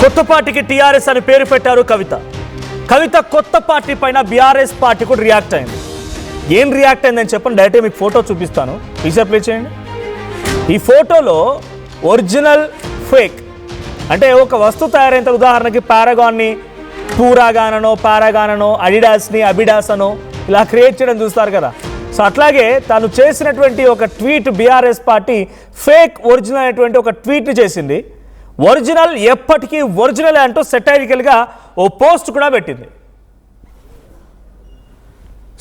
కొత్త పార్టీకి టీఆర్ఎస్ అని పేరు పెట్టారు కవిత. కవిత కొత్త పార్టీ పైన బీఆర్ఎస్ పార్టీ కూడా రియాక్ట్ అయింది. ఏం రియాక్ట్ అయిందని చెప్పండి, డైరెక్ట్గా మీకు ఫోటో చూపిస్తాను, టీజర్ ప్లే చేయండి. ఈ ఫోటోలో ఒరిజినల్ ఫేక్ అంటే ఒక వస్తువు తయారైన ఉదాహరణకి పారాగాన్ని పారాగానో అడిడాస్ని అబిడాస్ అనో ఇలా క్రియేట్ చేయడం చూస్తారు కదా. సో అట్లాగే తను చేసినటువంటి ఒక tweet BRS party fake original అనేటువంటి ఒక ట్వీట్ని చేసింది. ఒరిజినల్ ఎప్పటికీ ఒరిజినల్ అంటూ సెటైరికల్గా ఓ పోస్ట్ కూడా పెట్టింది.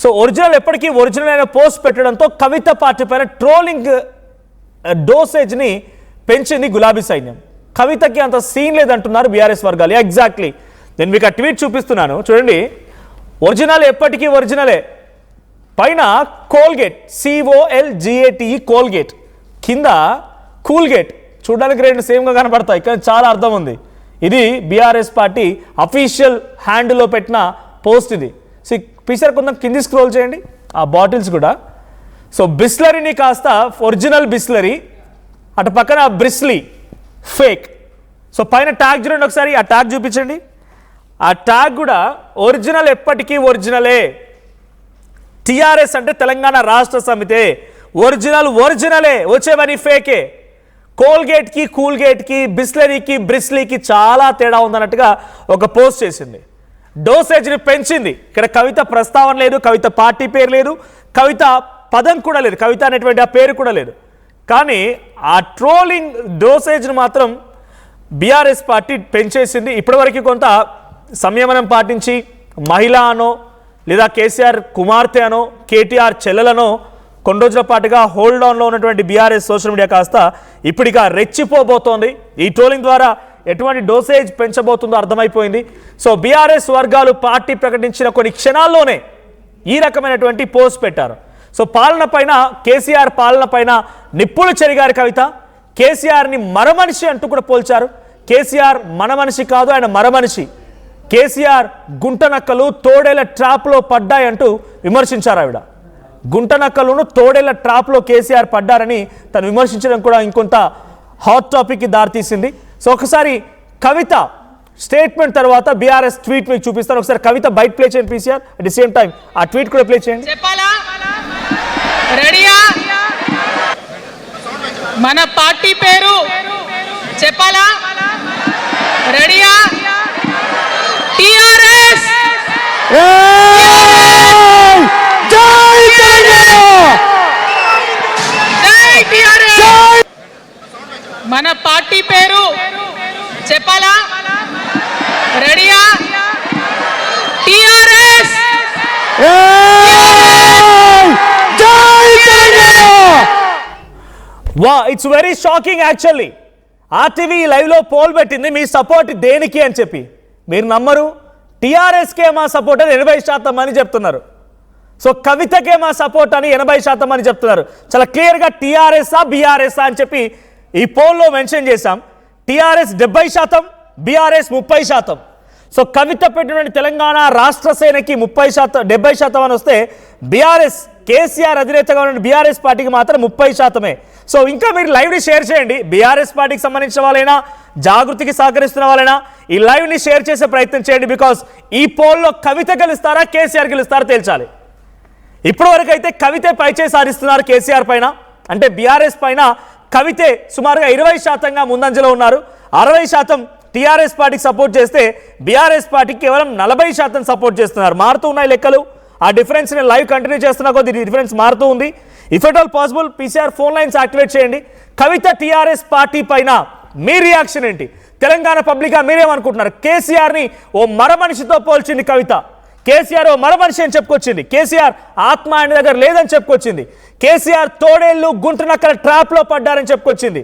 సో ఒరిజినల్ ఎప్పటికీ ఒరిజినల్ అయిన పోస్ట్ పెట్టడంతో కవిత పార్టీ పైన ట్రోలింగ్ డోసేజ్ని పెంచింది గులాబీ సైన్యం. కవితకి అంత సీన్ లేదంటున్నారు బీఆర్ఎస్ వర్గాలు. ఎగ్జాక్ట్లీ నేను మీకు ఆ ట్వీట్ చూపిస్తున్నాను చూడండి. ఒరిజినల్ ఎప్పటికీ ఒరిజినలే, పైన కోల్గేట్ COLGATE కోల్గేట్, కింద కూల్గేట్. చూడడానికి రెండు సేమ్గా కనపడతాయి కానీ చాలా అర్థం ఉంది. ఇది బీఆర్ఎస్ పార్టీ అఫీషియల్ హ్యాండిల్లో పెట్టిన పోస్ట్ ఇది. సో పిక్చర్ కొంచెం కింది స్క్రోల్ చేయండి, ఆ బాటిల్స్ కూడా. సో బిస్లరీని కాస్త ఒరిజినల్ బిస్లరీ, అటు పక్కన బ్రిస్లీ ఫేక్. సో పైన ట్యాగ్ చూడండి ఒకసారి, ఆ ట్యాగ్ చూపించండి. ఆ ట్యాగ్ కూడా ఒరిజినల్ ఎప్పటికీ ఒరిజినలే. టీఆర్ఎస్ అంటే తెలంగాణ రాష్ట్ర సమితే, ఒరిజినల్ ఒరిజినలే, వచ్చేవని ఫేకే. కోల్గేట్కి కూల్గేట్కి బిస్లరీకి బ్రిస్లీకి చాలా తేడా ఉందన్నట్టుగా ఒక పోస్ట్ చేసింది. డోసేజ్ని పెంచింది. ఇక్కడ కవిత ప్రస్తావన లేదు, కవిత పార్టీ పేరు లేదు, కవిత పదం కూడా లేదు, కవిత అనేటువంటి ఆ పేరు కూడా లేదు. కానీ ఆ ట్రోలింగ్ డోసేజ్ని మాత్రం బీఆర్ఎస్ పార్టీ పెంచేసింది. ఇప్పటివరకు కొంత సంయమనం పాటించి మహిళ అనో లేదా కేసీఆర్ కుమార్తె అనో కేటీఆర్ చెల్లెలనో కొన్ని రోజుల పాటుగా హోల్డ్ ఆన్లో ఉన్నటువంటి బీఆర్ఎస్ సోషల్ మీడియా కాస్త ఇప్పటిగా రెచ్చిపోబోతోంది. ఈ ట్రోలింగ్ ద్వారా ఎటువంటి డోసేజ్ పెంచబోతుందో అర్థమైపోయింది. సో బీఆర్ఎస్ వర్గాలు పార్టీ ప్రకటించిన కొన్ని క్షణాల్లోనే ఈ రకమైనటువంటి పోస్ట్ పెట్టారు. సో పాలన పైన, కేసీఆర్ పాలన పైన నిప్పులు చెరిగారు కవిత. కేసీఆర్ని మరమనిషి అంటూ కూడా పోల్చారు. కేసీఆర్ మన మనిషి కాదు, ఆయన మరమనిషి. కేసీఆర్ గుంటనక్కలు తోడేళ్ల ట్రాప్లో పడ్డాయంటూ విమర్శించారు ఆవిడ. గుంటనక్కలను తోడేళ్ల ట్రాప్లో కేసీఆర్ పడ్డారని తను విమర్శించడం కూడా ఇంకొంత హాట్ టాపిక్కి దారితీసింది. సో ఒకసారి కవిత స్టేట్మెంట్ తర్వాత బీఆర్ఎస్ ట్వీట్ మీకు చూపిస్తాను. ఒకసారి కవిత బయట ప్లే చేయండి PCR, at the same time ఆ ట్వీట్ కూడా ప్లే చేయండి. రెడీయా? మన పార్టీ పేరు చెప్పాలా? రెడీయా? టిఆర్ఎస్. మన పార్టీ పేరు చెప్పాలా? రెడీయా? టిఆర్ఎస్. వా, it's very shocking actually. RTV లైవ్లో పోల్ పెట్టింది మీ సపోర్ట్ దేనికి అని చెప్పి. మీరు నమ్మరు, టీఆర్ఎస్కే మా సపోర్ట్ అని 80% మంది చెప్తున్నారు. సో కవితకే మా సపోర్ట్ అని 80% మంది చెప్తున్నారు. చాలా క్లియర్గా టీఆర్ఎస్ఆ బీఆర్ఎస్ఆ అని చెప్పి ఈ పోల్లో మెన్షన్ చేశాం. TRS 70%, BRS 30%. సో కవిత పెట్టినటువంటి తెలంగాణ రాష్ట్ర సేనకి 30%, 70% అని వస్తే బీఆర్ఎస్ కేసీఆర్ అధినేతగా ఉన్న బీఆర్ఎస్ పార్టీకి మాత్రం 30%. సో ఇంకా మీరు లైవ్ని షేర్ చేయండి. బీఆర్ఎస్ పార్టీకి సంబంధించిన వాళ్ళైనా, జాగృతికి సహకరిస్తున్న వాళ్ళైనా ఈ లైవ్ని షేర్ చేసే ప్రయత్నం చేయండి. బికాస్ ఈ పోల్లో కవిత గెలుస్తారా కేసీఆర్ గెలుస్తారా తేల్చాలి. ఇప్పటివరకు అయితే కవితే పైచే సాధిస్తున్నారు కేసీఆర్ పైన. అంటే బీఆర్ఎస్ పైన కవితే సుమారుగా 20%గా ముందంజలో ఉన్నారు. 60% టీఆర్ఎస్ పార్టీకి సపోర్ట్ చేస్తే బీఆర్ఎస్ పార్టీకి కేవలం 40% సపోర్ట్ చేస్తున్నారు. మారుతూ ఉన్నాయి లెక్కలు. ఆ డిఫరెన్స్ నేను లైవ్ కంటిన్యూ చేస్తున్నా కొద్ది డిఫరెన్స్ మారుతూ ఉంది. If at all possible PCR phone lines activate చేయండి. కవిత టీఆర్ఎస్ పార్టీ పైన మీ రియాక్షన్ ఏంటి? తెలంగాణ పబ్లిక్గా మీరేమనుకుంటున్నారు? కేసీఆర్ని ఓ మరమనిషితో పోల్చింది కవిత. కేసీఆర్ ఓ మరమనిషి అని చెప్పుకొచ్చింది. కేసీఆర్ ఆత్మ ఆయన దగ్గర లేదని చెప్పుకొచ్చింది. కేసీఆర్ తోడేళ్లు గుంటనక్కల ట్రాప్లో పడ్డారని చెప్పుకొచ్చింది.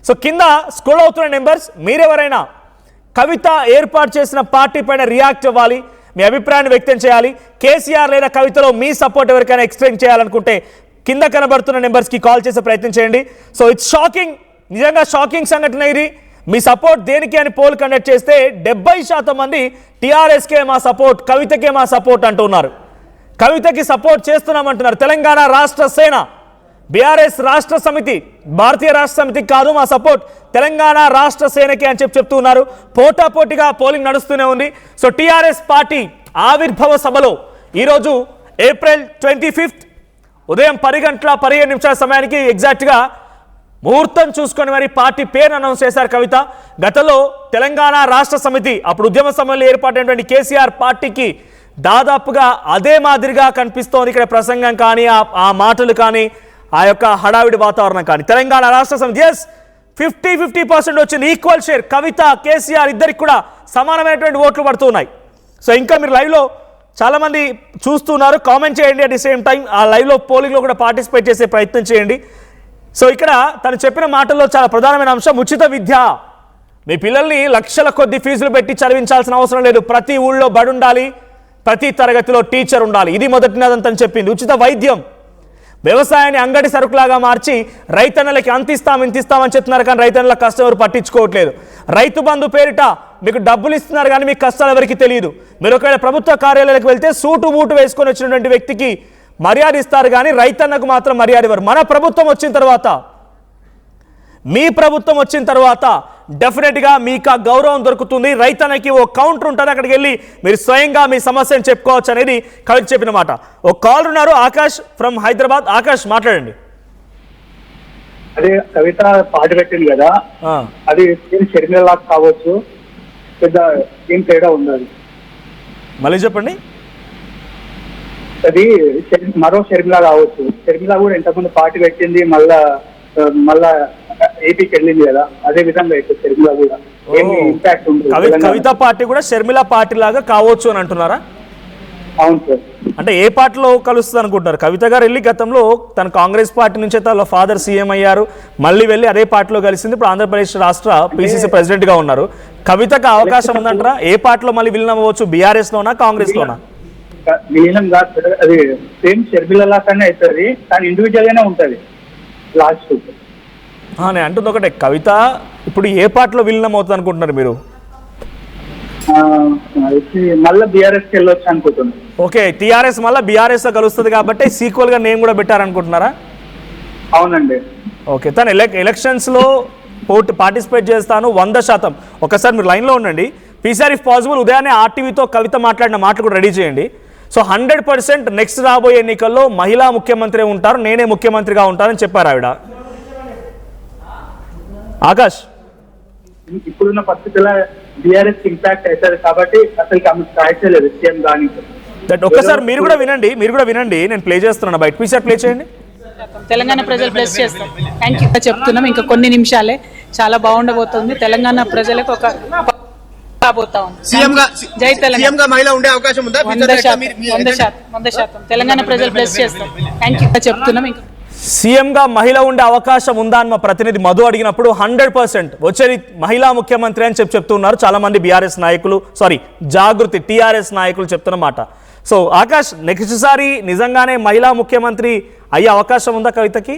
సో కింద స్క్రోల్ అవుతున్న నెంబర్స్, మీరెవరైనా కవిత ఏర్పాటు చేసిన పార్టీ పైన రియాక్ట్ అవ్వాలి, మీ అభిప్రాయాన్ని వ్యక్తం చేయాలి. కేసీఆర్ లేదా కవితలో మీ సపోర్ట్ ఎవరికైనా ఎక్స్టెండ్ చేయాలనుకుంటే కింద కనబడుతున్న నెంబర్స్కి కాల్ చేసే ప్రయత్నం చేయండి. సో ఇట్స్ షాకింగ్, నిజంగా షాకింగ్ సంఘటన ఇది. మీ సపోర్ట్ దేనికి అని పోల్ కండక్ట్ చేస్తే 70% మంది టీఆర్ఎస్కే మా సపోర్ట్, కవితకే మా సపోర్ట్ అంటున్నారు. కవితకి సపోర్ట్ చేస్తున్నామంటున్నారు తెలంగాణ రాష్ట్ర సేన. బీఆర్ఎస్ రాష్ట్ర సమితి, భారతీయ రాష్ట్ర సమితికి కాదు మా సపోర్ట్ తెలంగాణ రాష్ట్ర సేనకి అని చెప్తున్నారు. పోటాపోటీగా పోలింగ్ నడుస్తూనే ఉంది. సో టీఆర్ఎస్ పార్టీ ఆవిర్భావ సభలో ఈరోజు ఏప్రిల్ 25 ఉదయం 10 గంటల 15 నిమిషాల సమయానికి ఎగ్జాక్ట్గా ముహూర్తం చూసుకొని మరి పార్టీ పేరు అనౌన్స్ చేశారు కవిత. గతంలో తెలంగాణ రాష్ట్ర సమితి అప్పుడు ఉద్యమ సమయంలో ఏర్పాటైనటువంటి కేసీఆర్ పార్టీకి దాదాపుగా అదే మాదిరిగా కనిపిస్తోంది. ఇక్కడ ప్రసంగం కానీ ఆ మాటలు కానీ ఆ యొక్క హడావిడి వాతావరణం కానీ. తెలంగాణ రాష్ట్ర సమితి 50% వచ్చింది, ఈక్వల్ షేర్. కవిత కేసీఆర్ ఇద్దరికి కూడా సమానమైనటువంటి ఓట్లు పడుతున్నాయి. సో ఇంకా మీరు లైవ్లో చాలామంది చూస్తున్నారు, కామెంట్ చేయండి. అట్ ది సేమ్ టైం ఆ లైవ్లో పోలింగ్లో కూడా పార్టిసిపేట్ చేసే ప్రయత్నం చేయండి. సో ఇక్కడ తను చెప్పిన మాటల్లో చాలా ప్రధానమైన అంశం ఉచిత విద్య. మీ పిల్లల్ని లక్షల కొద్ది ఫీజులు పెట్టి చదివించాల్సిన అవసరం లేదు. ప్రతి ఊళ్ళో బడి ఉండాలి, ప్రతి తరగతిలో టీచర్ ఉండాలి. ఇది మొదటినదంతని చెప్పింది. ఉచిత వైద్యం, వ్యవసాయాన్ని అంగడి సరుకులాగా మార్చి రైతన్నలకి ఇంతిస్తామని చెప్తున్నారు, కానీ రైతన్నల కష్టం ఎవరు పట్టించుకోవట్లేదు. రైతు బంధు పేరిట మీకు డబ్బులు ఇస్తున్నారు కానీ మీకు కష్టాలు ఎవరికి తెలియదు. మీరు ఒకవేళ ప్రభుత్వ కార్యాలయాలకు వెళ్తే సూటు బూటు వేసుకొని వచ్చినటువంటి వ్యక్తికి మర్యాద ఇస్తారు కానీ రైతన్నకు మాత్రం మర్యాద ఇవ్వరు. మన ప్రభుత్వం వచ్చిన తర్వాత, మీ ప్రభుత్వం వచ్చిన తర్వాత డెఫినెట్గా మీకు ఆ గౌరవం దొరుకుతుంది. రైతన్నకి ఓ కౌంటర్ ఉంటుంది, అక్కడికి వెళ్ళి మీరు స్వయంగా మీ సమస్యను చెప్పుకోవచ్చు అనేది కవిత చెప్పిన మాట. ఓ కాల్ ఉన్నారు, ఆకాష్ ఫ్రమ్ హైదరాబాద్. ఆకాష్ మాట్లాడండి. అదే కవిత పాట పెట్టింది కదా, అది షర్మిలా కావచ్చు, పెద్ద ఏం తేడా ఉన్నది. మళ్ళీ చెప్పండి. అది మరో షర్మిలా కావచ్చు. షర్మిలా కూడా ఇంతకుముందు పార్టీ పెట్టింది, మళ్ళా ఏపీకి వెళ్ళింది కదా, అదే విధంగా అయితే షర్మిలా కూడా ఇంపాక్ట్ ఉంటుంది. కవిత పార్టీ కూడా షర్మిలా పార్టీ లాగా కావచ్చు అని అంటున్నారా? అవును సార్. అంటే ఏ పార్టీలో కలుస్తుంది అనుకుంటున్నారు? కవిత గారు వెళ్ళి గతంలో తన కాంగ్రెస్ పార్టీ నుంచి వాళ్ళ ఫాదర్ సీఎం అయ్యారు, మళ్ళీ వెళ్ళి అదే పార్టీలో కలిసింది. ఇప్పుడు ఆంధ్రప్రదేశ్ రాష్ట్ర పిసిసి ప్రెసిడెంట్ గా ఉన్నారు. కవితకు అవకాశం ఉందంటారా? ఏ పార్టీలో మళ్ళీ విలీనం అవ్వచ్చు? బీఆర్ఎస్ లోనా, కాంగ్రెస్ లోనా? విలీనం కాదు, అది సేమ్ షర్మిలా కన్నా అవుతుంది, కానీ ఇండివిజువల్ గానే ఉంటది లాస్ట్. నేను అంటుంది ఒకటే, కవిత ఇప్పుడు ఏ పార్టీలో విలీనం అవుతుంది అనుకుంటున్నారు మీరు? మళ్ళీ బీఆర్ఎస్కి వెళ్ళొచ్చు అనుకుంటున్నాను. ఓకే, టీఆర్ఎస్ మళ్ళీ బీఆర్ఎస్ తో కలుస్తుంది కాబట్టి సీక్వల్ గా నేమ్ కూడా పెట్టారనుకుంటున్నారా? అవునండి. ఓకే, తను ఎలక్షన్స్ లో పార్టిసిపేట్ చేస్తాను 100%. ఒకసారి మీరు లైన్లో ఉండండి. పీసీఆర్ ఇఫ్ పాసిబుల్ ఉదయాన్నే ఆర్టీవీతో కవిత మాట్లాడిన మాటలు కూడా రెడీ చేయండి. సో 100% నెక్స్ట్ రాబోయే ఎన్నికల్లో మహిళా ముఖ్యమంత్రి ఉంటారు, నేనే ముఖ్యమంత్రిగా ఉంటానని చెప్పారు ఆవిడ. ఆకాష్, ఇప్పుడున్న పరిస్థితుల్లో బీఆర్ఎస్ ఇంపాక్ట్ అవుతుంది కాబట్టి అసలు ఛాయిస్ లేదు సీఎం కానీ. ఒక్కసారి మీరు కూడా వినండి, నేను ప్లే చేస్తున్నాను బయట. పీసీఆర్ ప్లే చేయండి. తెలంగాణ ప్రజలు బ్లెస్ చేస్తాం. థ్యాంక్ యూ చెప్తున్నాం. ఇంకా కొన్ని నిమిషాలే, చాలా బాగుండబోతుంది. తెలంగాణ ప్రజలకు ఒక జై తెలంగాణ. మహిళ ఉండే అవకాశం ఉందా? 100% తెలంగాణ ప్రజలు బ్లెస్ చేస్తాం. థ్యాంక్ యూ చెప్తున్నాం. ఇంకా సీఎంగా మహిళ ఉండే అవకాశం ఉందా అని మా ప్రతినిధి మధు అడిగినప్పుడు 100% వచ్చేది మహిళా ముఖ్యమంత్రి అని చెప్తున్నారు చాలా మంది బీఆర్ఎస్ నాయకులు, జాగృతి టీఆర్ఎస్ నాయకులు చెప్తున్నమాట. సో ఆకాష్, నెక్స్ట్ సారి నిజంగానే మహిళా ముఖ్యమంత్రి అయ్యే అవకాశం ఉందా కవితకి?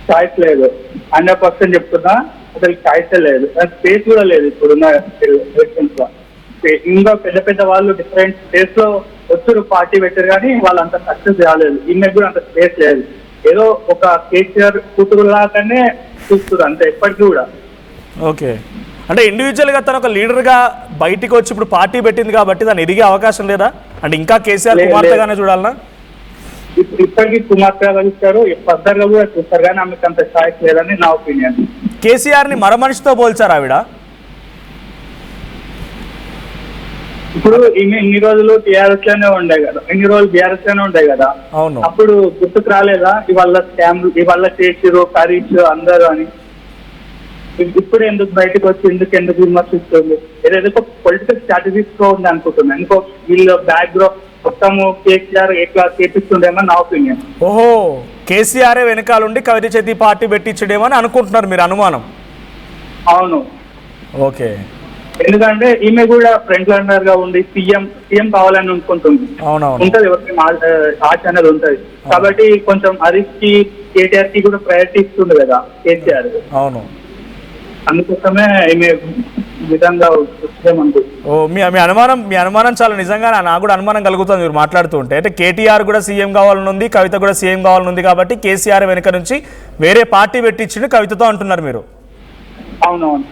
ఛాయిస్ లేదు, 100% చెప్తున్నా. అసలు ఛాయిస్ లేదు, స్పేస్ కూడా లేదు ఇప్పుడున్న ఎలక్షన్స్ లో. ఇంకా పెద్ద వాళ్ళు డిఫరెంట్ స్పేస్ లో వచ్చారు, పార్టీ పెట్టారు, కానీ వాళ్ళు అంత సక్సెస్ కాలేదు. ఈమెకు కూడా అంత స్పేస్ లేదు. ఏదో ఒక కేసీఆర్ కూతురు లాగానే చూస్తున్నారు అంతే ఎప్పటికీ కూడా. ఓకే, అంటే ఇండివిజువల్ గా తను ఒక లీడర్ గా బయటికి వచ్చి ఇప్పుడు పార్టీ పెట్టింది కాబట్టి దాన్ని ఎదిగే అవకాశం లేదా? అంటే ఇంకా కేసీఆర్ కుమార్తెగానే చూడాలనా? ఇప్పటికీ కుమార్తెగా కలుస్తారు, ఫర్దర్ గా కూడా చూస్తారు, కానీ ఆమెకు అంత ఛాయిస్ లేదని నా ఒపీనియన్. కేసీఆర్ ని మరమనిషితో పోల్చారు ఆవిడ. ఇప్పుడు ఇన్ని రోజులు టీఆర్ఎస్ లోనే ఉండే కదా, ఇన్ని రోజులు బీఆర్ఎస్ లోనే ఉండే కదా. అవును, అప్పుడు గుర్తుకు రాలేదా ఇవాళ స్కామ్, ఇవాళ చేసిరు ఖరీచ్ అందరూ అని? ఇప్పుడు ఎందుకు బయటకు వచ్చి ఎందుకు విమర్శిస్తుంది? ఏదో పొలిటికల్ స్ట్రాటజీస్ తో ఉంది అనుకుంటున్నా. ఇంకో వీళ్ళు బ్యాక్గ్రౌండ్ మొత్తము కేసీఆర్ ఎట్లా చేపిస్తుండేమో నా ఒపీనియన్. ఓహో, కేసీఆర్ వెనకాలండి కవిత చేతి పార్టీ పెట్టించడేమో అని అనుకుంటున్నారు మీరు, అనుమానం? అవును. ఓకే, ఎందుకంటే ఈమె కూడా ఫ్రంట్ లైనర్ గా ఉండి సీఎం కావాలని అనుకుంటుంది. ఉంటది, ఎవరికి ఆశ అనేది ఉంటది. కాబట్టి కొంచెం హరీష్ కి కేటీఆర్ కి కూడా ప్రయారిటీ ఇస్తుంది కదా కేసీఆర్. అవును, అందుకోసమే ఈమె విధంగా వచ్చేమనుకుంటున్నాను. ఓ మీ అనుమానం చాలా నిజంగా నాకు కూడా అనుమానం కలుగుతుంది మీరు మాట్లాడుతూ ఉంటే. అంటే కేటీఆర్ కూడా సీఎం కావాలని ఉంది, కవిత కూడా సీఎం కావాలని ఉంది, కాబట్టి కేసీఆర్ వెనుక నుంచి వేరే పార్టీ పెట్టించిండు కవితతో అంటున్నారు మీరు. అవునవును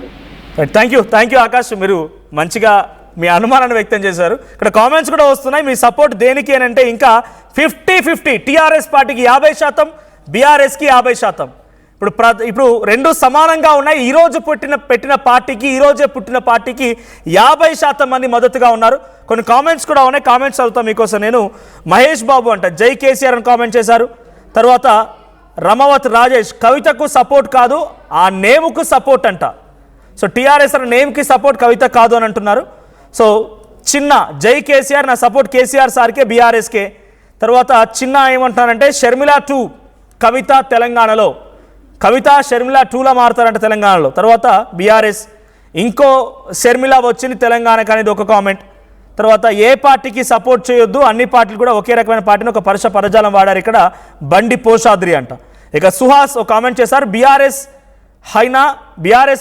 సార్. థ్యాంక్ యూ ఆకాష్, మీరు మంచిగా మీ అనుమానాన్ని వ్యక్తం చేశారు. ఇక్కడ కామెంట్స్ కూడా వస్తున్నాయి, మీ సపోర్ట్ దేనికి అని అంటే ఇంకా 50-50 టీఆర్ఎస్ పార్టీకి 50%, బీఆర్ఎస్కి 50%. ఇప్పుడు రెండు సమానంగా ఉన్నాయి. ఈరోజు పెట్టిన పార్టీకి, ఈరోజే పుట్టిన పార్టీకి 50% మంది మద్దతుగా ఉన్నారు. కొన్ని కామెంట్స్ కూడా ఉన్నాయి, కామెంట్స్ చదువుతాం మీకోసం. నేను మహేష్ బాబు అంట జై కేసీఆర్ అని కామెంట్ చేశారు. తర్వాత రమవత్ రాజేష్ కవితకు సపోర్ట్ కాదు, ఆ నేముకు సపోర్ట్ అంట. సో టీఆర్ఎస్ అనే నేమ్కి సపోర్ట్, కవిత కాదు అని అంటున్నారు. సో చిన్న జై కేసీఆర్, నా సపోర్ట్ కేసీఆర్ సార్కే, బీఆర్ఎస్కే. తర్వాత చిన్న ఏమంటున్నారంటే షర్మిల 2 కవిత తెలంగాణలో, కవిత షర్మిల 2లా మారుతారంట తెలంగాణలో. తర్వాత బీఆర్ఎస్ ఇంకో షర్మిల వచ్చింది తెలంగాణకు అనేది ఒక కామెంట్. తర్వాత ఏ పార్టీకి సపోర్ట్ చేయొద్దు, అన్ని పార్టీలు కూడా ఒకే రకమైన పార్టీని ఒక పదజాలం వాడారు ఇక్కడ, బండి పోషాద్రి అంట. ఇక సుహాస్ ఒక కామెంట్ చేశారు, బీఆర్ఎస్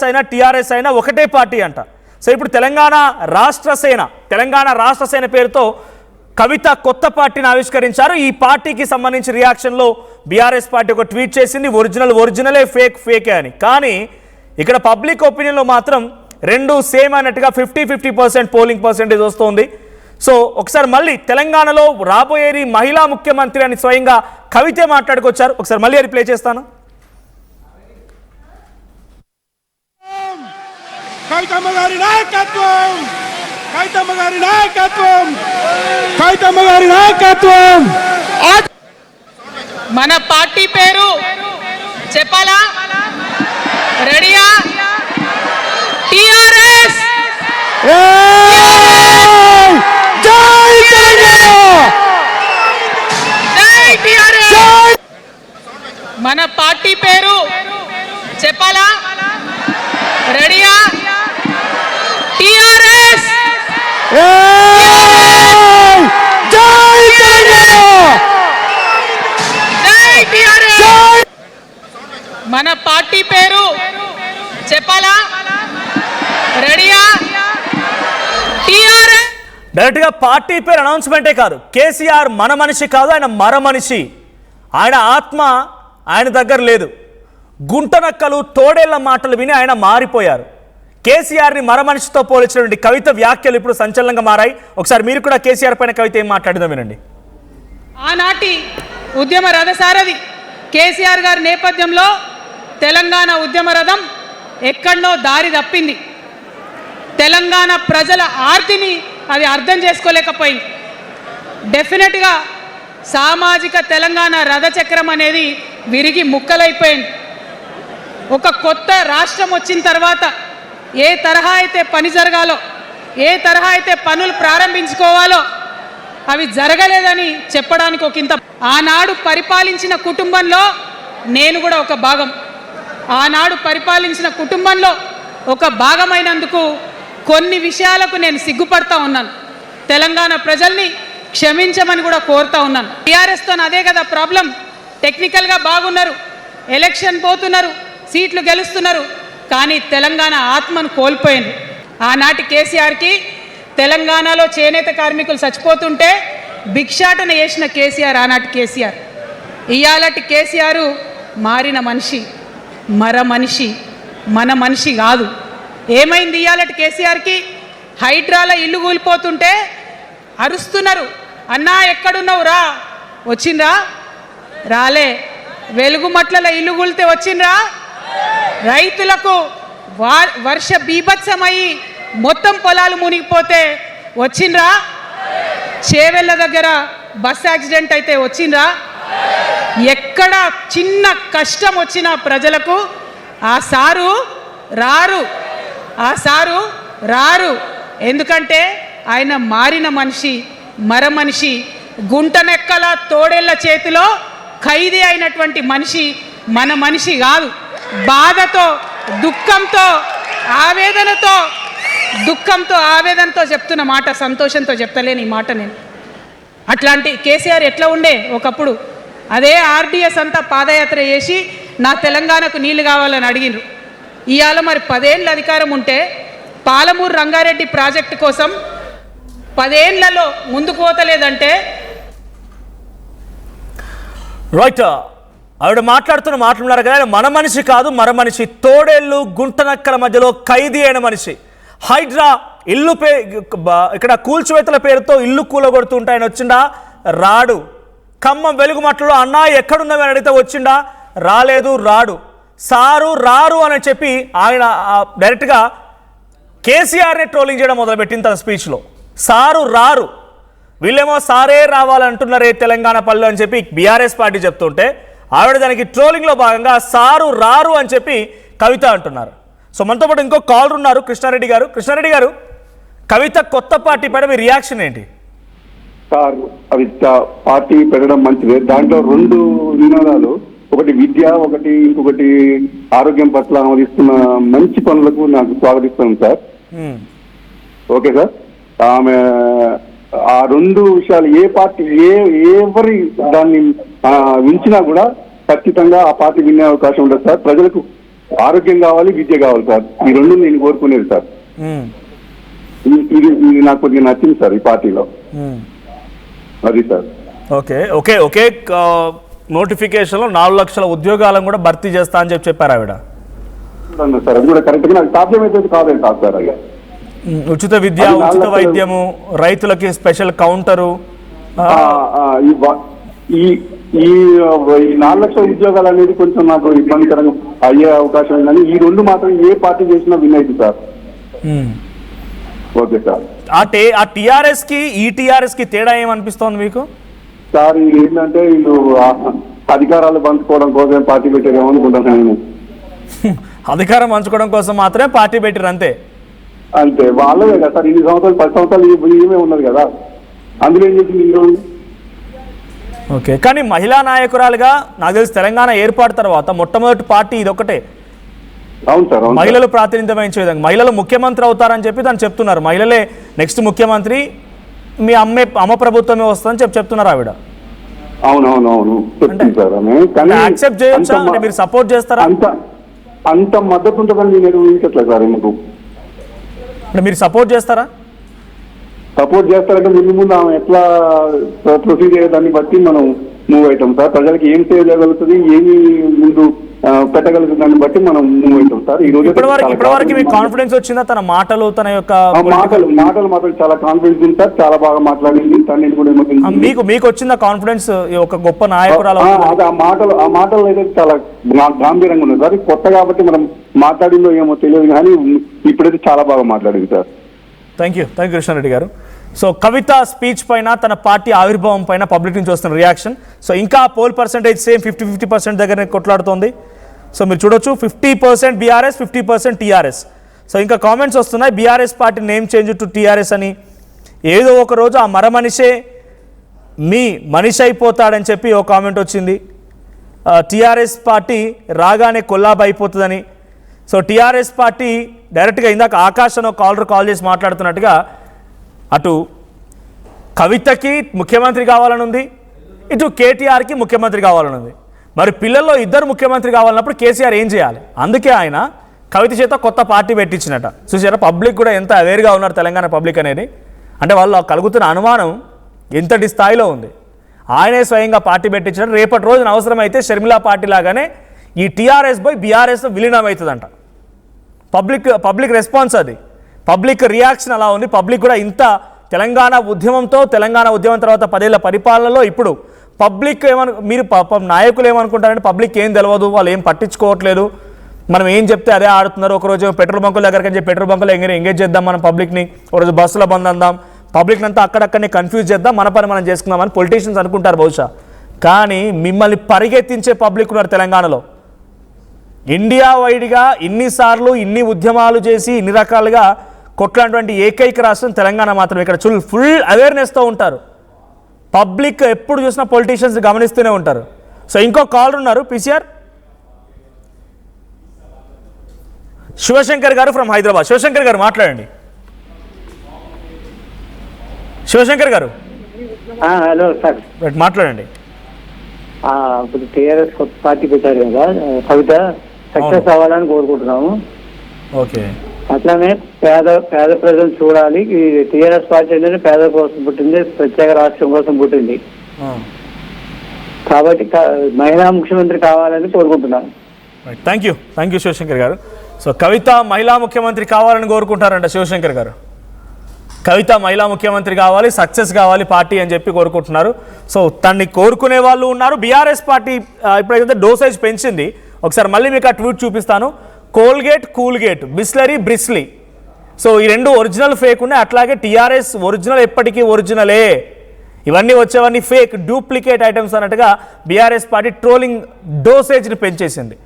అయినా టీఆర్ఎస్ అయినా ఒకటే పార్టీ అంట. సో ఇప్పుడు తెలంగాణ రాష్ట్ర సేన పేరుతో కవిత కొత్త పార్టీని ఆవిష్కరించారు. ఈ పార్టీకి సంబంధించి రియాక్షన్లో బీఆర్ఎస్ పార్టీ ఒక ట్వీట్ చేసింది, ఒరిజినలే ఫేకే అని. కానీ ఇక్కడ పబ్లిక్ ఒపీనియన్లో మాత్రం రెండు సేమ్ అన్నట్టుగా 50-50% పోలింగ్ పర్సెంటేజ్ వస్తుంది. సో ఒకసారి మళ్ళీ తెలంగాణలో రాబోయేది మహిళా ముఖ్యమంత్రి అని స్వయంగా కవితే మాట్లాడుకొచ్చారు. ఒకసారి మళ్ళీ అది ప్లే చేస్తాను. కవితమ్మ గారి నాయకత్వం, కవితమ్మ గారి నాయకత్వం, కవితమ్మ గారి నాయకత్వం. మన పార్టీ పేరు చెప్పాలా? రెడీయా? టిఆర్ఎస్. జై తెలంగాణ, జై టిఆర్ఎస్. మన పార్టీ పేరు చెప్పాలా? రెడీయా? టిఆర్ఎస్. జై తెలంగాణ, జై టిఆర్ఎస్. మన పార్టీ పేరు చెప్పాలా? రెడీయా? టిఆర్ఎస్. డైరెక్ట్గా పార్టీ పేరు అనౌన్స్మెంటే కాదు, కేసీఆర్ మన మనిషి కాదు, ఆయన మర మనిషి. ఆయన ఆత్మ ఆయన దగ్గర లేదు. గుంటనక్కలు తోడేళ్ల మాటలు విని ఆయన మారిపోయారు. కేసీఆర్ని మర మనిషితో పోల్చినటువంటి కవిత వ్యాఖ్యలు ఇప్పుడు సంచలనంగా మారాయి. ఒకసారి మీరు కూడా కేసీఆర్ పైన కవిత ఏం మాట్లాడిందో వినండి. ఆనాటి ఉద్యమ రథసారథి కేసీఆర్ గారి నేపథ్యంలో తెలంగాణ ఉద్యమ రథం ఎక్కడో దారి తప్పింది. తెలంగాణ ప్రజల ఆర్తిని అది అర్థం చేసుకోలేకపోయింది. డెఫినెట్గా సామాజిక తెలంగాణ రథచక్రం అనేది విరిగి ముక్కలైపోయింది. ఒక కొత్త రాష్ట్రం వచ్చిన తర్వాత ఏ తరహా అయితే పని జరగాలో, ఏ తరహా అయితే పనులు ప్రారంభించుకోవాలో అవి జరగలేదని చెప్పడానికి ఒకంత. ఆనాడు పరిపాలించిన కుటుంబంలో నేను కూడా ఒక భాగం. ఆనాడు పరిపాలించిన కుటుంబంలో ఒక భాగమైనందుకు కొన్ని విషయాలకు నేను సిగ్గుపడతా ఉన్నాను. తెలంగాణ ప్రజల్ని క్షమించమని కూడా కోరుతా ఉన్నాను. టీఆర్ఎస్తో అదే కదా ప్రాబ్లం. టెక్నికల్గా బాగున్నారు, ఎలక్షన్ పోతున్నారు, సీట్లు గెలుస్తున్నారు, కానీ తెలంగాణ ఆత్మను కోల్పోయింది. ఆనాటి కేసీఆర్కి తెలంగాణలో చేనేత కార్మికులు చచ్చిపోతుంటే భిక్షాటన చేసిన కేసీఆర్ ఆనాటి కేసీఆర్. ఇయాలటి కేసీఆర్ మారిన మనిషి, మర మనిషి, మన మనిషి కాదు. ఏమైంది ఇయాలటి కేసీఆర్కి? హైడ్రాల ఇల్లు కూలిపోతుంటే అరుస్తున్నారు, అన్నా ఎక్కడున్నావు రా, వచ్చిండ్రా? రాలే. వెలుగుమట్ల ఇల్లు కూలితే వచ్చిండ్రా? రైతులకు వర్ష బీభత్సమయ్యి మొత్తం పొలాలు మునిగిపోతే వచ్చిండ్రా? చేవెళ్ళ దగ్గర బస్ యాక్సిడెంట్ అయితే వచ్చిండ్రా? ఎక్కడ చిన్న కష్టం వచ్చిన ప్రజలకు ఆ సారు రారు, ఆ సారు రారు. ఎందుకంటే ఆయన మారిన మనిషి, మర మనిషి, గుంటనెక్కల తోడేళ్ల చేతిలో ఖైదీ అయినటువంటి మనిషి, మన మనిషి కాదు. బాధతో, దుఃఖంతో, ఆవేదనతో చెప్తున్న మాట, సంతోషంతో చెప్తలేని ఈ మాట నేను. అట్లాంటి కేసీఆర్ ఎట్లా ఉండే ఒకప్పుడు? అదే ఆర్డీఎస్ అంతా పాదయాత్ర చేసి నా తెలంగాణకు నీళ్లు కావాలని అడిగినారు. ఇవాళ మరి 10 ఏళ్ళ అధికారం ఉంటే పాలమూరు రంగారెడ్డి ప్రాజెక్టు కోసం 10 ఏళ్లలో ముందుకు పోతలేదంటే రైట్. ఆవిడ మాట్లాడుతున్న మాట్లాడుతున్నారు కదా, మన మనిషి కాదు మర మనిషి, తోడేళ్ళు గుంటనక్కల మధ్యలో ఖైదీ అయిన మనిషి. హైడ్రా ఇల్లు ఇక్కడ కూల్చివేతల పేరుతో ఇల్లు కూలగొడుతుంటే ఆయన వచ్చిండా? రాడు. ఖమ్మం వెలుగుమట్టలో అన్నా ఎక్కడున్నామని అడిగితే వచ్చిండా? రాలేదు, రాడు. సారు రారు అని చెప్పి ఆయన డైరెక్ట్గా కేసీఆర్ని ట్రోలింగ్ చేయడం మొదలుపెట్టింది తన స్పీచ్లో. సారు రారు, వీళ్ళేమో సారే రావాలంటున్నారే తెలంగాణ పల్లె అని చెప్పి బీఆర్ఎస్ పార్టీ చెప్తుంటే ఆవిడ దానికి ట్రోలింగ్లో భాగంగా సారు రారు అని చెప్పి కవిత అంటున్నారు. సో మనతో పాటు ఇంకో కాలర్ ఉన్నారు, కృష్ణారెడ్డి గారు. కృష్ణారెడ్డి గారు, కవిత కొత్త పార్టీ పైన మీ రియాక్షన్ ఏంటి? సార్, అవి పార్టీ పెట్టడం మంచిదే. దాంట్లో 2 నినాదాలు, ఒకటి విద్య, ఇంకొకటి ఆరోగ్యం పట్ల ఆమోదిస్తున్న మంచి పనులకు నాకు స్వాగతిస్తాను సార్. Okay sir. ఆమె ఆ 2 విషయాలు ఏ పార్టీ ఎవరి దాన్ని ఉంచినా కూడా ఖచ్చితంగా ఆ పార్టీ వినే అవకాశం ఉండదు సార్. ప్రజలకు ఆరోగ్యం కావాలి, విద్య కావాలి సార్. ఈ 2 నేను కోరుకునేది సార్. ఇది నాకు కొద్దిగా నచ్చింది సార్ ఈ పార్టీలో. అది సార్. ఓకే ఓకే ఓకే నోటిఫికేషన్లో 4 లక్షల ఉద్యోగాలను కూడా భర్తీ చేస్తా అని చెప్పారు ఆవిడ. సార్ అది కూడా కరెక్ట్గా నాకు సాధ్యమైతే కాదని కాదు సార్. అయ్యా, ఉచిత విద్య, ఉచిత వైద్యము, రైతులకి స్పెషల్ కౌంటరు, ఈ 4 లక్షల ఉద్యోగాలు అనేది కొంచెం నాకు ఇబ్బందికరంగా అయ్యే అవకాశం ఉందని ఈ 2 మాత్రం ఏ పార్టీ చేసినా విన్ అయింది సార్. Okay sir. ఆ టీఆర్ఎస్ కి ఈ టీఆర్ఎస్ కి తేడా ఏమనిపిస్తోంది మీకు? సార్ ఇది ఏంటంటే వీళ్ళు అధికారాలు పంచుకోవడం కోసం పార్టీ పెట్టారేమో అనుకుంటాను నేను. అధికారం పంచుకోవడం కోసం మాత్రమే పార్టీ పెట్టారు అంతే. అంతే, వాళ్ళే కదా సార్. 10 సంవత్సరాలు ఏమే ఉన్నది కదా, అందులో ఏం చేసింది ఇందులో. ఓకే, కానీ మహిళా నాయకురాలుగా నాకు తెలిసి తెలంగాణ ఏర్పాటు తర్వాత మొట్టమొదటి పార్టీ ఇదొకటే. అవును సార్. మహిళలు ప్రాతినిధ్యం వహించే విధంగా మహిళలు ముఖ్యమంత్రి అవుతారని చెప్పి దాన్ని చెప్తున్నారు. మహిళలే నెక్స్ట్ ముఖ్యమంత్రి, మీ అమ్మ ప్రభుత్వమే వస్తుందని చెప్తున్నారు ఆవిడ. అవునవునవును చెప్తుంది సార్. యాక్సెప్ట్ చేయొచ్చా? అంటే మీరు సపోర్ట్ చేస్తారా? అంత మద్దతు ఉంటుందని నేను ఊహించట్లేదు సార్. ఎందుకు అంటే మీరు సపోర్ట్ చేస్తారా? సపోర్ట్ చేస్తారంటే ముందు ఆమె ఎట్లా ప్రొసీడ్ అయ్యే దాన్ని బట్టి మనం మూవ్ అవుతాం సార్. ప్రజలకు ఏం చేయగలుగుతుంది, ఏమి ముందు పెట్టగలుగుతుంది దాన్ని బట్టి మనం మూవ్ అవుతాం సార్. ఈ రోజు ఇప్పటివరకు మీకు కాన్ఫిడెన్స్ వచ్చిందా? తన మాటలు, తన యొక్క మాటలు మాత్రం చాలా కాన్ఫిడెన్స్ ఉంది సార్. చాలా బాగా మాట్లాడింది. తనని కూడా మీకు వచ్చింద కాన్ఫిడెన్స్ ఒక గొప్ప నాయకురాలు? ఆ మాటలు అయితే చాలా గాంభీరంగా ఉంది సార్. కొత్త కాబట్టి మనం మాట్లాడిందో ఏమో తెలియదు, కానీ ఇప్పుడైతే చాలా బాగా మాట్లాడింది సార్. థ్యాంక్ యూ కృష్ణారెడ్డి గారు. సో కవిత స్పీచ్ పైన, తన పార్టీ ఆవిర్భావం పైన పబ్లిక్ నుంచి వస్తున్న రియాక్షన్. సో ఇంకా పోల్ పర్సెంటేజ్ సేమ్ 50% దగ్గర కొట్లాడుతోంది. సో మీరు చూడొచ్చు 50% బీఆర్ఎస్, 50% టీఆర్ఎస్. సో ఇంకా కామెంట్స్ వస్తున్నాయి, BRS party name change to TRS అని. ఏదో ఒక రోజు ఆ మనిషే మీ మనిషి అయిపోతాడని చెప్పి ఒక కామెంట్ వచ్చింది. టీఆర్ఎస్ పార్టీ రాగానే కొల్లాబ్ అయిపోతుందని. సో టీఆర్ఎస్ పార్టీ డైరెక్ట్గా ఇందాక ఆకాశ్ అని కాల్ చేసి మాట్లాడుతున్నట్టుగా అటు కవితకి ముఖ్యమంత్రి కావాలని ఉంది, ఇటు కేటీఆర్కి ముఖ్యమంత్రి కావాలని ఉంది. మరి పిల్లల్లో ఇద్దరు ముఖ్యమంత్రి కావాలన్నప్పుడు కేసీఆర్ ఏం చేయాలి? అందుకే ఆయన కవిత చేత కొత్త పార్టీ పెట్టించినట. చూసారా, పబ్లిక్ కూడా ఎంత అవేర్గా ఉన్నారు తెలంగాణ పబ్లిక్ అనేది. అంటే వాళ్ళు కలుగుతున్న అనుమానం ఎంతటి స్థాయిలో ఉంది. ఆయనే స్వయంగా పార్టీ పెట్టించినట్టు రేపటి రోజున అవసరమైతే షర్మిలా పార్టీ లాగానే ఈ టీఆర్ఎస్ పోయి బీఆర్ఎస్ విలీనం అవుతుందంట. పబ్లిక్ రెస్పాన్స్ అది, పబ్లిక్ రియాక్షన్ అలా ఉంది. పబ్లిక్ కూడా ఇంత తెలంగాణ ఉద్యమం తర్వాత 10 ఏళ్ల పరిపాలనలో ఇప్పుడు పబ్లిక్ మీరు నాయకులు ఏమనుకుంటారంటే పబ్లిక్ ఏం తెలియదు, వాళ్ళు ఏం పట్టించుకోవట్లేదు, మనం ఏం చెప్తే అదే ఆడుతున్నారు. ఒకరోజు పెట్రోల్ బంకుల దగ్గరికి చెప్పి పెట్రోల్ బంకులో ఎంగేజ్ చేద్దాం మనం పబ్లిక్ని, ఒకరోజు బస్సులో బంద్ అందాం, పబ్లిక్ అంతా అక్కడక్కడనే కన్ఫ్యూజ్ చేద్దాం, మన పని మనం చేసుకుందామని పొలిటీషియన్స్ అనుకుంటారు బహుశా. కానీ మిమ్మల్ని పరిగెత్తించే పబ్లిక్ ఉన్నారు తెలంగాణలో. ఇండియా వైడ్గా ఇన్నిసార్లు ఇన్ని ఉద్యమాలు చేసి ఇన్ని రకాలుగా కొట్లాడినటువంటి ఏకైక రాష్ట్రం తెలంగాణ మాత్రమే. ఇక్కడ ఫుల్ అవేర్నెస్తో ఉంటారు పబ్లిక్. ఎప్పుడు చూసినా పొలిటీషియన్స్ గమనిస్తూనే ఉంటారు. సో ఇంకో కాలర్ ఉన్నారు, పీసీఆర్ శివశంకర్ గారు ఫ్రమ్ హైదరాబాద్. శివశంకర్ గారు మాట్లాడండి. శివశంకర్ గారు హలో సార్, మాట్లాడండి. ఇప్పుడు టీఆర్ఎస్ పార్టీ పెట్టారు కదా, కవిత సక్సెస్ అవ్వాలని కోరుకుంటున్నాము. ఓకే, అట్లానే పేద ప్రజలు చూడాలి. ఈ టీఆర్ఎస్ పార్టీ అనేది పేద కోసం పుట్టింది, ప్రత్యేక రాష్ట్రం కోసం పుట్టింది. కాబట్టి మహిళా ముఖ్యమంత్రి కావాలని కోరుకుంటున్నాను. థ్యాంక్ యూ శివశంకర్ గారు. సో కవిత మహిళా ముఖ్యమంత్రి కావాలని కోరుకుంటారంట శివశంకర్ గారు. కవిత మహిళా ముఖ్యమంత్రి కావాలి, సక్సెస్ కావాలి పార్టీ అని చెప్పి కోరుకుంటున్నారు. సో తన్ని కోరుకునే వాళ్ళు ఉన్నారు. బీఆర్ఎస్ పార్టీ ఇప్పుడైతే డోసేజ్ పెంచింది. ఒకసారి మళ్ళీ మీకు ఆ ట్వీట్ చూపిస్తాను. కోల్గేట్, కూల్గేట్, బిస్లరీ, బ్రిస్లీ. సో ఈ రెండు ఒరిజినల్ ఫేక్ ఉన్నాయి. అట్లాగే టీఆర్ఎస్ ఒరిజినల్ ఎప్పటికీ ఒరిజినలే, ఇవన్నీ వచ్చేవన్నీ ఫేక్, డూప్లికేట్ ఐటమ్స్ అన్నట్టుగా బీఆర్ఎస్ పార్టీ ట్రోలింగ్ డోసేజ్ని పెంచేసింది.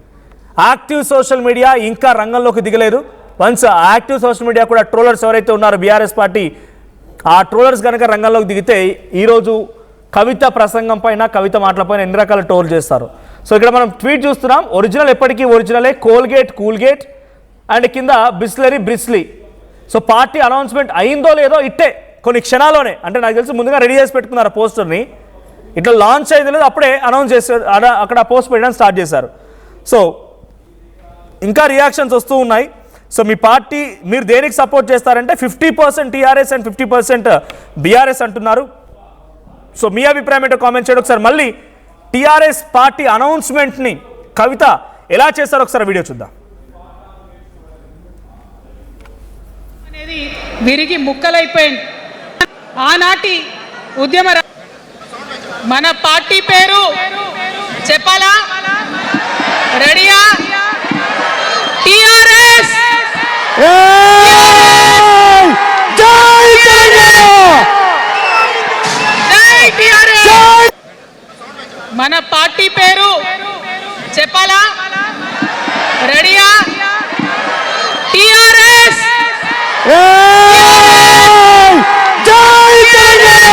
యాక్టివ్ సోషల్ మీడియా ఇంకా రంగంలోకి దిగలేదు. వన్స్ యాక్టివ్ సోషల్ మీడియా కూడా ట్రోలర్స్ ఎవరైతే ఉన్నారో బీఆర్ఎస్ పార్టీ, ఆ ట్రోలర్స్ కనుక రంగంలోకి దిగితే ఈరోజు కవిత ప్రసంగం పైన, కవిత మాటలపైన ఎన్ని రకాల ట్రోల్ చేస్తారు. సో ఇక్కడ మనం ట్వీట్ చూస్తున్నాం. ఒరిజినల్ ఎప్పటికీ ఒరిజినలే, కోల్గేట్, కూల్గేట్ అండ్ కింద బిస్లరీ, బ్రిస్లీ. సో పార్టీ అనౌన్స్మెంట్ అయిందో లేదో ఇట్టే కొన్ని క్షణాల్లోనే, అంటే నాకు తెలిసి ముందుగా రెడీ చేసి పెట్టుకున్నారు ఆ పోస్టర్ని. ఇట్లా లాంచ్ అయింది లేదు అప్పుడే అనౌన్స్ చేశారు, అక్కడ పోస్ట్ పెట్టడానికి స్టార్ట్ చేశారు. సో ఇంకా రియాక్షన్స్ వస్తూ ఉన్నాయి. సో మీ పార్టీ మీరు దేనికి సపోర్ట్ చేస్తారంటే 50% టీఆర్ఎస్ అండ్ 50% బీఆర్ఎస్ అంటున్నారు. సో మీ అభిప్రాయం ఏంటో కామెంట్ చేయండి. ఒకసారి మళ్ళీ టీఆర్ఎస్ పార్టీ అనౌన్స్మెంట్ని కవిత ఎలా చేస్తారో ఒకసారి వీడియో చూద్దాం. అనేది విరిగి ముక్కలైపోయింది. ఆనాటి ఉద్యమ మన పార్టీ పేరు చెప్పాలా? రెడీయా? టిఆర్ఎస్. జై తెలంగాణ, జై టిఆర్ఎస్. మన పార్టీ పేరు చెప్పాలా? రెడీయా? టిఆర్ఎస్. జై తెలంగాణ,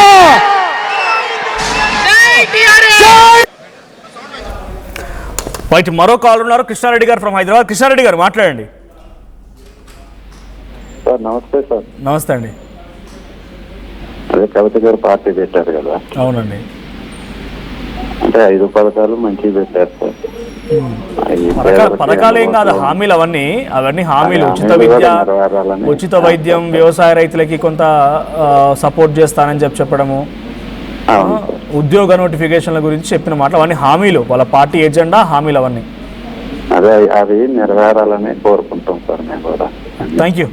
జై టిఆర్ఎస్. బయట మరో కాల్ ఉన్నారు, కృష్ణారెడ్డి గారు ఫ్రమ్ హైదరాబాద్. కృష్ణారెడ్డి గారు మాట్లాడండి. సార్ నమస్తే సార్. నమస్తే అండి. అదే కవిత గారు పార్టీ పెట్టారు కదా. అవునండి. అంటే 5 పథకాలు మంచిగా పెట్టారు సార్. పథకాలు ఏం కాదు, హామీలు అవన్నీ హామీలు. ఉచిత విద్య, ఉచిత వైద్యం, వ్యవసాయ రైతులకి కొంత సపోర్ట్ చేస్తానని చెప్పడము, ఉద్యోగ నోటిఫికేషన్ల గురించి చెప్పిన మాటలు అవన్నీ హామీలు, వాళ్ళ పార్టీ ఎజెండా హామీలు అవన్నీ. అదే అది నెరవేరాలని కోరుకుంటాం సార్ మేము కూడా. థ్యాంక్ యూ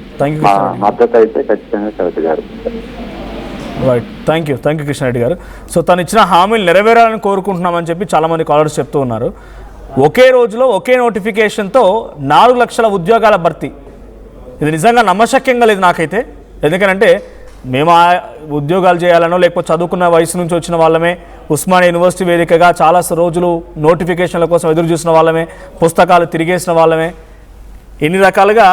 మద్దతు అయితే ఖచ్చితంగా కవిత గారు. రైట్, థ్యాంక్ యూ కృష్ణారెడ్డి గారు. సో తను ఇచ్చిన హామీలు నెరవేరాలని కోరుకుంటున్నామని చెప్పి చాలామంది కాలర్స్ చెప్తూ ఉన్నారు. ఒకే రోజులో ఒకే నోటిఫికేషన్తో 4 లక్షల ఉద్యోగాల భర్తీ, ఇది నిజంగా నమ్మశక్యంగా లేదు నాకైతే. ఎందుకంటే మేము ఆ ఉద్యోగాలు చేయాలనో లేకపోతే చదువుకున్న వయసు నుంచి వచ్చిన వాళ్ళమే, ఉస్మానియా యూనివర్సిటీ వేదికగా చాలా రోజులు నోటిఫికేషన్ల కోసం ఎదురు చూసిన వాళ్ళమే, పుస్తకాలు తిరిగేసిన వాళ్ళమే. ఎన్ని రకాలుగా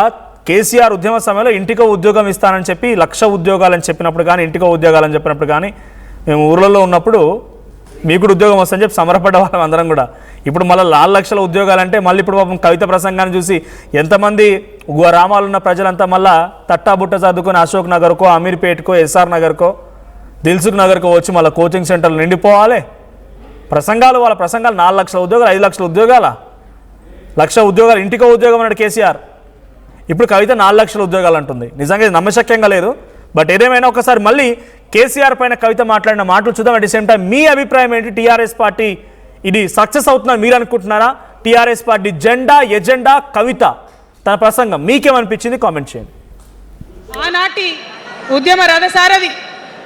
కేసీఆర్ ఉద్యమ సమయంలో ఇంటికో ఉద్యోగం ఇస్తానని చెప్పి 1,00,000 ఉద్యోగాలని చెప్పినప్పుడు కానీ, ఇంటికో ఉద్యోగాలని చెప్పినప్పుడు కానీ, మేము ఊర్లలో ఉన్నప్పుడు మీకు కూడా ఉద్యోగం వస్తుందని చెప్పి సమరపడ్డ వాళ్ళం అందరం కూడా. ఇప్పుడు మళ్ళీ 4 లక్షల ఉద్యోగాలంటే మళ్ళీ ఇప్పుడు పాపం కవిత ప్రసంగాన్ని చూసి ఎంతమంది గ్రామాలు ఉన్న ప్రజలంతా మళ్ళీ తట్టాబుట్ట చదువుకొని అశోక్ నగర్కో, అమీర్పేట్కో, ఎస్ఆర్ నగర్కో, దిల్సుఖ్ నగర్కో వచ్చి మళ్ళీ కోచింగ్ సెంటర్లు నిండిపోవాలి. వాళ్ళ ప్రసంగాలు 4 లక్షల ఉద్యోగాలు, 5 లక్షల ఉద్యోగాల, 1,00,000 ఉద్యోగాలు, ఇంటికో ఉద్యోగం అన్నాడు కేసీఆర్. ఇప్పుడు కవిత 4 లక్షల ఉద్యోగాలు అంటుంది. నిజంగా ఇది నమ్మశక్యంగా లేదు. బట్ ఏదేమైనా ఒకసారి మళ్ళీ కేసీఆర్ పైన కవిత మాట్లాడిన మాటలు చూద్దాం. అట్ ది సేమ్ టైం మీ అభిప్రాయం ఏంటి? టీఆర్ఎస్ పార్టీ ఇది సక్సెస్ అవుతుందని మీరు అనుకుంటున్నారా? టీఆర్ఎస్ పార్టీ ఎజెండా కవిత తన ప్రసంగం మీకేమనిపించింది కామెంట్ చేయండి. ఆనాటి ఉద్యమ రథసారథి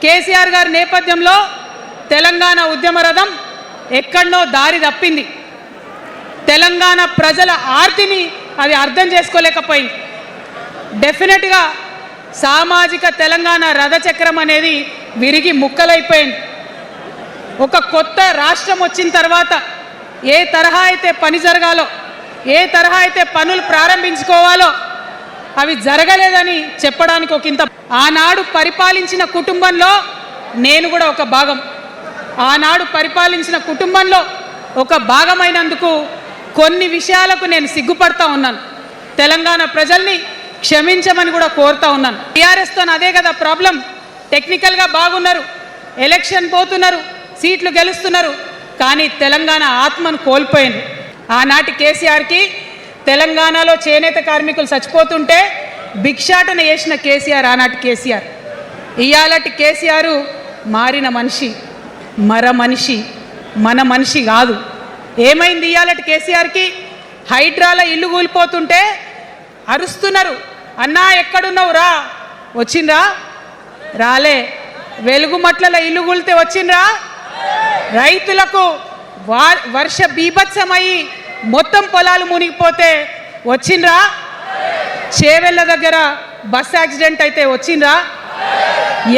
కేసీఆర్ గారి నేపథ్యంలో తెలంగాణ ఉద్యమ రథం ఎక్కడనో దారి తప్పింది. తెలంగాణ ప్రజల ఆర్తిని అది అర్థం చేసుకోలేకపోయింది. డెఫినెట్గా సామాజిక తెలంగాణ రథచక్రం అనేది విరిగి ముక్కలైపోయింది. ఒక కొత్త రాష్ట్రం వచ్చిన తర్వాత ఏ తరహా అయితే పని జరగాలో, ఏ తరహా అయితే పనులు ప్రారంభించుకోవాలో అవి జరగలేదని చెప్పడానికి ఒకంత. ఆనాడు పరిపాలించిన కుటుంబంలో నేను కూడా ఒక భాగం. ఆనాడు పరిపాలించిన కుటుంబంలో ఒక భాగమైనందుకు కొన్ని విషయాలకు నేను సిగ్గుపడతా ఉన్నాను. తెలంగాణ ప్రజల్ని క్షమించమని కూడా కోరుతా ఉన్నాను. టీఆర్ఎస్తో అదే కదా ప్రాబ్లం. టెక్నికల్గా బాగున్నారు, ఎలక్షన్ పోతున్నారు, సీట్లు గెలుస్తున్నారు, కానీ తెలంగాణ ఆత్మను కోల్పోయింది. ఆనాటి కేసీఆర్కి తెలంగాణలో చేనేత కార్మికులు చచ్చిపోతుంటే భిక్షాటన చేసిన కేసీఆర్, ఆనాటి కేసీఆర్. ఇయాలటి కేసీఆర్ మారిన మనిషి, మనిషి, మన మనిషి కాదు. ఏమైంది ఇయాలటి కేసీఆర్కి? హైడ్రాల ఇల్లు కూలిపోతుంటే అరుస్తున్నారు, అన్నా ఎక్కడున్నావు రా, వచ్చిండ్రా? రాలే. వెలుగుమట్ల ఇల్లు కూలితే వచ్చిండ్రా? రైతులకు వర్ష బీభత్సమయ్యి మొత్తం పొలాలు మునిగిపోతే వచ్చిండ్రా? చేవెళ్ళ దగ్గర బస్ యాక్సిడెంట్ అయితే వచ్చిండ్రా?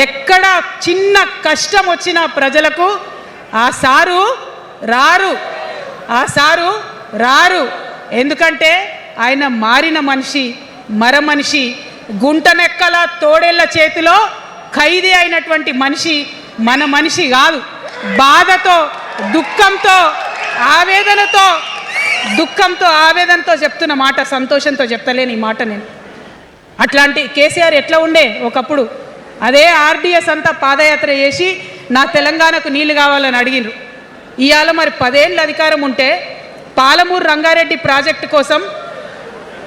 ఎక్కడ చిన్న కష్టం వచ్చిన ప్రజలకు ఆ సారు రారు, ఆ సారు రారు. ఎందుకంటే ఆయన మారిన మనిషి, మనిషి, గుంటనెక్కల తోడేళ్ల చేతిలో ఖైదీ అయినటువంటి మనిషి, మన మనిషి కాదు. బాధతో, దుఃఖంతో, ఆవేదనతో చెప్తున్న మాట, సంతోషంతో చెప్తలేని ఈ మాట నేను. అట్లాంటి కేసీఆర్ ఎట్లా ఉండే ఒకప్పుడు? అదే ఆర్డీఎస్ అంతా పాదయాత్ర చేసి నా తెలంగాణకు నీళ్లు కావాలని అడిగినారు. ఇవాళ మరి 10 ఏళ్ళ అధికారం ఉంటే పాలమూరు రంగారెడ్డి ప్రాజెక్టు కోసం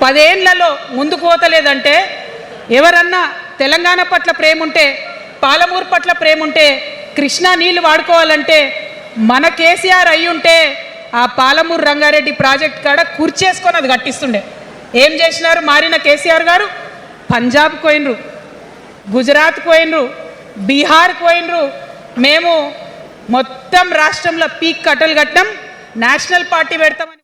10 ఏళ్లలో ముందుకు పోతలేదంటే, ఎవరన్నా తెలంగాణ పట్ల ప్రేమ ఉంటే, పాలమూరు పట్ల ప్రేమ ఉంటే, కృష్ణా నీళ్లు వాడుకోవాలంటే మన కేసీఆర్ అయ్యుంటే ఆ పాలమూరు రంగారెడ్డి ప్రాజెక్ట్ కాడ కుర్చేసుకొని అది కట్టిస్తుండే. ఏం చేసినారు మారిన కేసీఆర్ గారు? పంజాబ్ పోయినరు, గుజరాత్ పోయినరు, బీహార్ పోయినరు. మేము మొత్తం రాష్ట్రంలో పీక్ కట్టలు కట్టాం, నేషనల్ పార్టీ పెడతామని